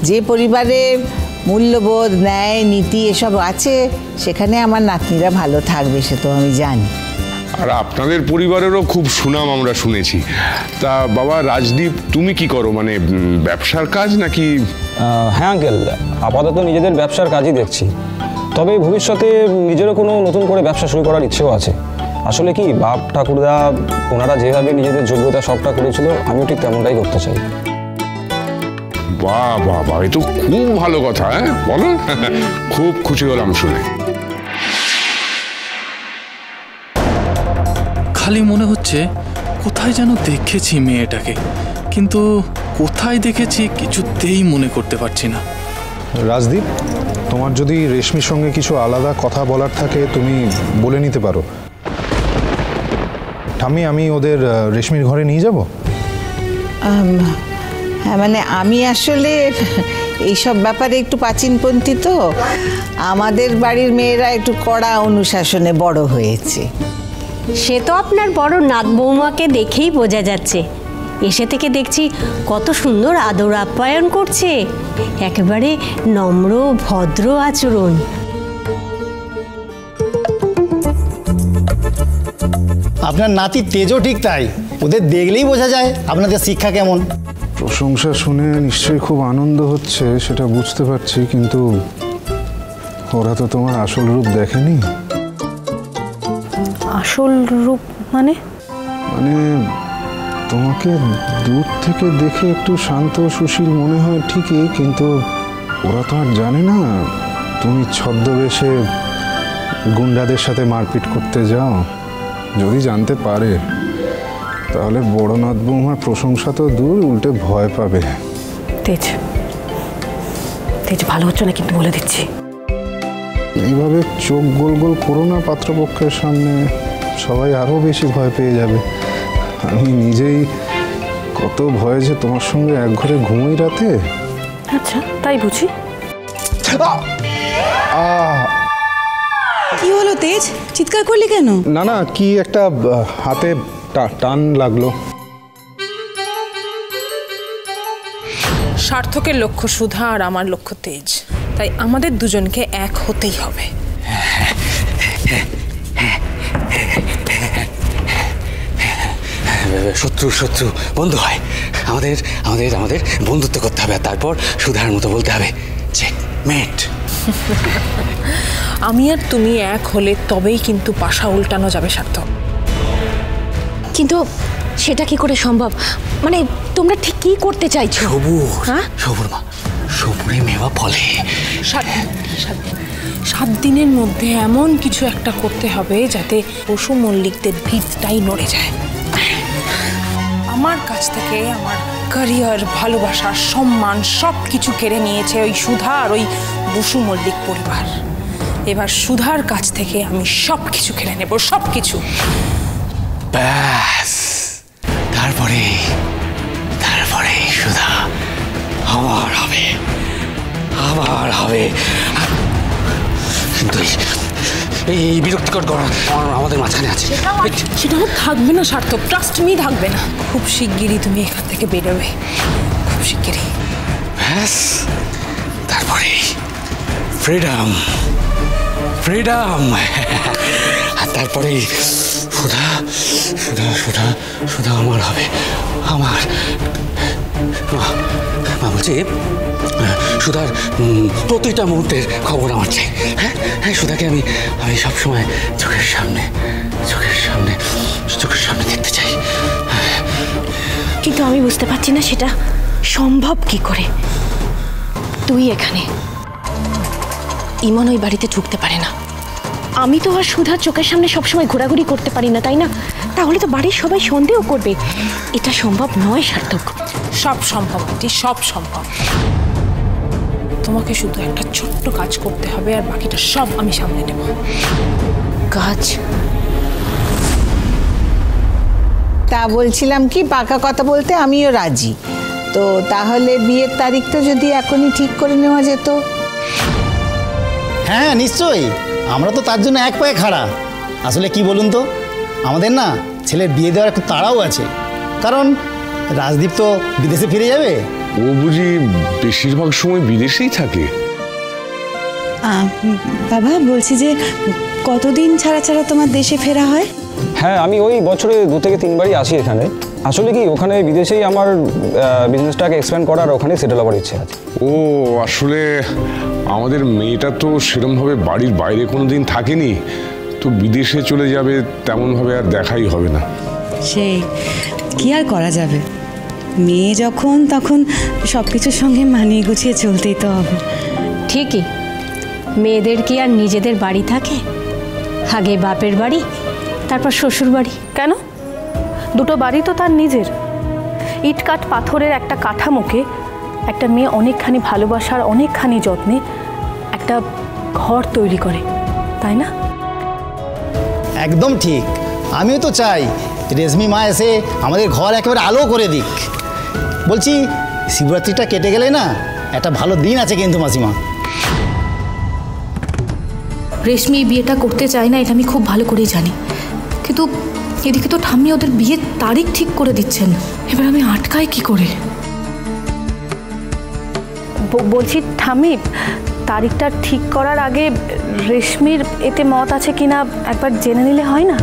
যে পরিবারে মূল্যবোধ, ন্যায়, নীতি এসব আছে সেখানে আমার নাতনিরা ভালো থাকবে, সে তো আমি জানি। আর আপনাদের পরিবারেরও খুব সুনাম আমরা শুনেছি। তা বাবা রাজদীপ, তুমি কি করো, মানে ব্যবসার কাজ নাকি? হ্যাঁ আঙ্কেল, আপাতত নিজেদের ব্যবসার কাজই দেখছি, তবে ভবিষ্যতে নিজেরও কোনো নতুন করে ব্যবসা শুরু করার ইচ্ছেও আছে। আসলে কি, বাপ ঠাকুরদা ওনারা যেভাবে নিজেদের যোগ্যতা সবটা করেছিল, আমিও ঠিক তেমনটাই করতে চাই। বাহ বাহ বাহ, এ তো খুব ভালো কথা। হ্যাঁ বলো, খুব খুশি হলাম শুনে। খালি মনে হচ্ছে কোথায় যেন দেখেছি মেয়েটাকে, কিন্তু কোথায় দেখেছি কিছুতেই মনে করতে পারছি না। রাজদীপ, তোমার যদি রেশমির সঙ্গে কিছু আলাদা কথা বলার থাকে তুমি বলে নিতে পারো। ঠাম্মি, আমি ওদের রেশমির ঘরে নিয়ে যাব? হ্যাঁ, মানে আমি আসলে এইসব ব্যাপারে একটু প্রাচীনপন্থী, তো আমাদের বাড়ির মেয়েরা একটু কড়া অনুশাসনে বড় হয়েছে। সে তো আপনার বড় নাত বৌমাকে দেখেই বোঝা যাচ্ছে। এসে থেকে দেখছি কত সুন্দর আদর আপ্যায়ন করছে, একেবারে নম্র ভদ্র আচরণ। আপনার নাতি তেজও ঠিক তাই, ওদের দেখলেই বোঝা যায় আপনাদের শিক্ষা কেমন। প্রশংসা শুনে নিশ্চয়ই খুব আনন্দ হচ্ছে, সেটা বুঝতে পারছি, কিন্তু ওরা তো তোমার আসল রূপ দেখেনি। আসল রূপ মানে? মানে তোমাকে দূর থেকে দেখে একটু শান্ত সুশীল মনে হয় ঠিকই, কিন্তু ওরা তো আর জানে না তুমি ছদ্মবেশে গুন্ডাদের সাথে মারপিট করতে যাও। যদি জানতে পারে তাহলে বড়নাথ বৌমার প্রশংসা তো দূর, উল্টে ভয় পাবে। তেজ, তেজ ভালো হচ্ছে না কিন্তু, বলে দিচ্ছি। এইভাবে চোখ গোল গোল করো না পাত্রপক্ষের সামনে, সবাই আরও বেশি ভয় পেয়ে যাবে। আমি নিজেই কত ভয় যে তোমার সঙ্গে এক ঘরে ঘুমোই রাতে। আচ্ছা, তাই বুঝি। কি হলো তেজ, চিৎকার করলি কেন? না না, কি একটা হাতে টান লাগলো। সার্থকের লক্ষ্য সুধা আর আমার লক্ষ্য তেজ, তাই আমাদের দুজনকে এক হতেই হবে। শত্রু শত্রু বন্ধু হয়, আমাদের আমাদের আমাদের বন্ধুত্ব করতে হবে, আর তারপর সুধার মতো বলতে হবে চেকমেট। আমি আর তুমি এক হলে তবেই কিন্তু পাশা উল্টানো যাবে সার্থক। কিন্তু সেটা কি করে সম্ভব? মানে তোমরা ঠিক কি করতে চাইছো? সবুর, হ্যাঁ সবুর মা, সবুরে মেওয়া ফলে। 7 দিনের মধ্যে এমন কিছু একটা করতে হবে যাতে পশু মল্লিকদের ভিতটাই নড়ে যায়। আমার কাছ থেকে আমার ক্যারিয়ার, ভালোবাসা, সম্মান সব কিছু কেড়ে নিয়েছে ওই সুধা আর ওই বসু মল্লিক পরিবার। এবার সুধার কাছ থেকে আমি সব কিছু কেড়ে নেব, সব কিছু। ব্যাস, তারপরে তারপরে সুধা আমার হবে, আমার হবে। কিন্তু এই বিরক্তিকর গড়া আমাদের মাঝখানে আছে, সেটা আমার থাকবে না সার্থক, ট্রাস্ট মি, থাকবে না। খুব শিগগিরই তুমি এখান থেকে বেরোবে, খুব শিগগিরই। ব্যাস, তারপরে ফ্রিডম, ফ্রিডম। আর তারপরে সুধা সুধা সুধা সুধা আমার হবে, আমার। মা বলছি, সুধার প্রতিটা মুহূর্তের খবর আমার চাই। হ্যাঁ হ্যাঁ, সুধাকে আমি আমি সবসময় চোখের সামনে চোখের সামনে চোখের সামনে দেখতে চাই। কিন্তু আমি বুঝতে পারছি না সেটা সম্ভব কি করে। তুই এখানে, ইমন ওই বাড়িতে ঢুকতে পারে না, আমি তো আর সুধার চোখের সামনে সবসময় ঘোরাঘুরি করতে পারি না, তাই না? তাহলে তো বাড়ির সবাই সন্দেহ করবে। এটা সম্ভব নয় সার্থক। সব সম্ভব, সব সম্ভব। তোমাকে শুধু একটা ছোট্ট কাজ করতে হবে, আর বাকিটা সব আমি সামলে নেব। কাজ? তা বলছিলাম কি, পাকা কথা বলতে আমিও রাজি। তো তাহলে বিয়ের তারিখটা যদি এখনই ঠিক করে নেওয়া যেত। হ্যাঁ নিশ্চয়ই, আমরা তো তার জন্য এক পায়ে খাড়া। আসলে কি বলুন তো, আমাদের না ছেলের বিয়ে দেওয়ার একটু তাড়াও আছে, কারণ রাজদীপ তো বিদেশে ফিরে যাবে, ও বুঝি বেশিরভাগ সময় বিদেশেই থাকে? বাবা বলছি যে কতদিন ছাড়া ছাড়া তোমার দেশে ফেরা হয়? হ্যাঁ, আমি ওই বছরে 2 থেকে 3 বারই আসি এখানে। আসলে কি ওখানে বিদেশেই আমার বিজনেসটাকে এক্সপ্যান্ড করার, ওখানে সেটেল হওয়ার ইচ্ছে আছে। ও আসলে আমাদের মেয়েটা তো সেরমভাবে বাড়ির বাইরে কোনো দিন থাকেনি, তো বিদেশে চলে যাবে তেমনভাবে আর দেখাই হবে না। সেই কি আর করা যাবে, মেয়ে যখন তখন সব কিছুর সঙ্গে মানিয়ে গুছিয়ে চলতেই তো হবে। ঠিকই, মেয়েদের কি আর নিজেদের বাড়ি থাকে? আগে বাপের বাড়ি, তারপর শ্বশুর বাড়ি। কেন? দুটো বাড়ি তো তার নিজের। ইটকাঠ পাথরের একটা কাঠামোকে একটা মেয়ে অনেকখানি ভালোবাসার, অনেকখানি যত্নে একটা ঘর তৈরি করে, তাই না? একদম ঠিক। আমিও তো চাই রেশমি মা এসে আমাদের ঘর একেবারে আলো করে দিক। বলছি শিবরাত্রিটা কেটে গেলে না একটা ভালো দিন আছে কিন্তু মাসিমা। রেশমি বিয়েটা করতে চায় না, এটা আমি খুব ভালো করেই জানি, কিন্তু এদিকে তো ঠাম্মি ওদের বিয়ের তারিখ ঠিক করে দিচ্ছেন। এবার আমি আটকাই কি করে? বলছি ঠাম্মি, তারিখটা ঠিক করার আগে রেশমির এতে মত আছে কিনা একবার জেনে নিলে হয় না?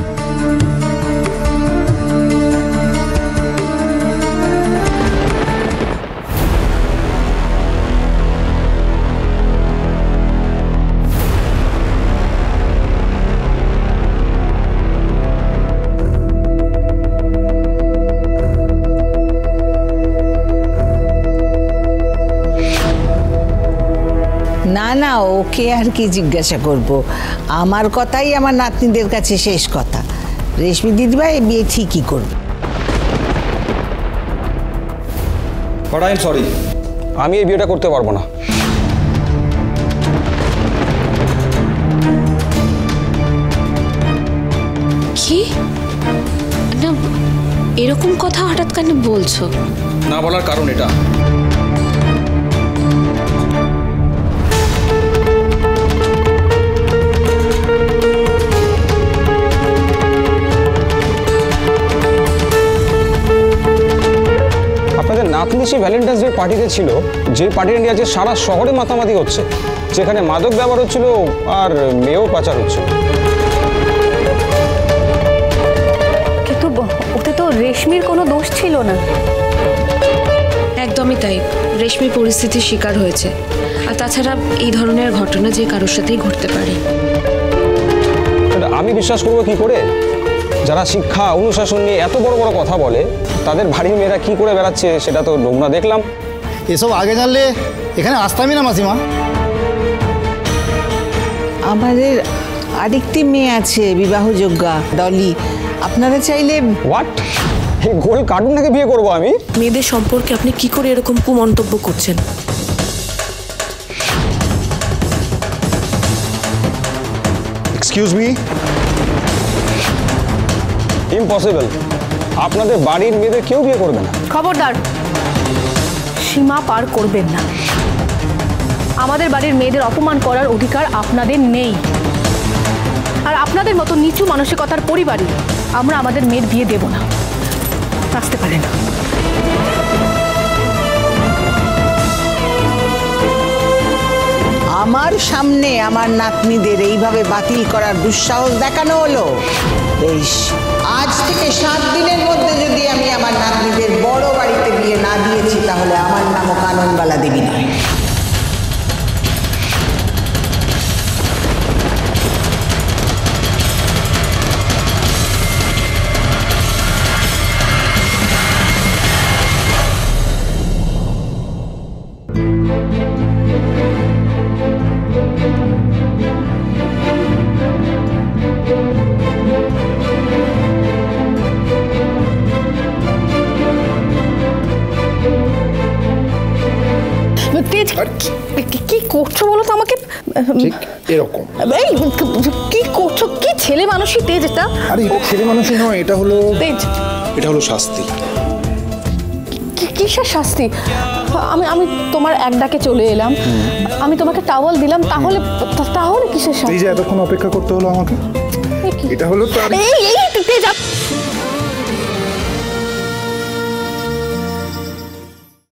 না না, ওকে আর কি জিজ্ঞাসা করব, আমার কথাই আমার নাতনিদের কাছে শেষ কথা। রেশমি দিদিভাই বিয়ে ঠিকই করবে। বাট আই এম সরি, আমি এই বিয়েটা করতে পারবো না। কি না, এরকম কথা হঠাৎ কেন বলছো? না বলার কারণ এটা, আপনাদের নাতনি সেই ভ্যালেন্টাইন্স ডে পার্টিতে ছিল, যে পার্টিটা নিয়ে আজকে সারা শহরে মাতামাতি হচ্ছে, যেখানে মাদক ব্যবহার হচ্ছিল আর মেয়েও পাচার হচ্ছিল। কিন্তু ওতে তো রেশমির কোনো দোষ ছিল না। একদমই তাই, রেশমি পরিস্থিতির শিকার হয়েছে। আর তাছাড়া এই ধরনের ঘটনা যে কারোর সাথেই ঘটতে পারে। আমি বিশ্বাস করবো কি করে? যারা শিক্ষা অনুশাসন নিয়ে এত বড় বড় কথা বলে, তাদের বাড়ির মেয়েরা কি করে বেড়াচ্ছে সেটা তো নমুনা দেখলাম। এসব আগে জানলে এখানে আসতামই না মাসিমা। আমাদের আরেকটি মেয়ে আছে বিবাহযোগ্যা, ডলি। আপনারা চাইলে। হোয়াট? এই গোল কার্টুনটাকে বিয়ে করবো আমি? মেয়েদের সম্পর্কে আপনি কি করে এরকম কুমন্তব্য করছেন? Excuse me, impossible. আপনাদের বাড়ির মেয়েদের কেউ বিয়ে করবে না। খবরদার, সীমা পার করবেন না। আমাদের বাড়ির মেয়েদের অপমান করার অধিকার আপনাদের নেই। আর আপনাদের মতো নিচু মানসিকতার পরিবারই আমরা আমাদের মেয়ের বিয়ে দেব না। আসতে পারে না। আমার সামনে আমার নাতনিদের এইভাবে বাতিল করার দুঃসাহস দেখানো হলো। বেশ, আজ থেকে 7 দিনের মধ্যে যদি আমি আমার নাতনিদের বড় বাড়িতে বিয়ে না দিয়েছি, তাহলে আমার নামও কাননবালা দেবী নয়। কি করছো বলো তো আমাকে? ঠিক এরকম। এই কি করছো? কি ছেলে মানুষই তেজ এটা? আরে এটা ছেলে মানুষই নয়, এটা হলো তেজ। এটা হলো শাস্তি। কিসের শাস্তি? আমি তোমার এক ডাকে চলে এলাম, আমি তোমাকে টাওয়াল দিলাম, তাহলে কিসের শাস্তি? এই যে এতক্ষণ অপেক্ষা করতে হলো আমাকে, এটা হলো এই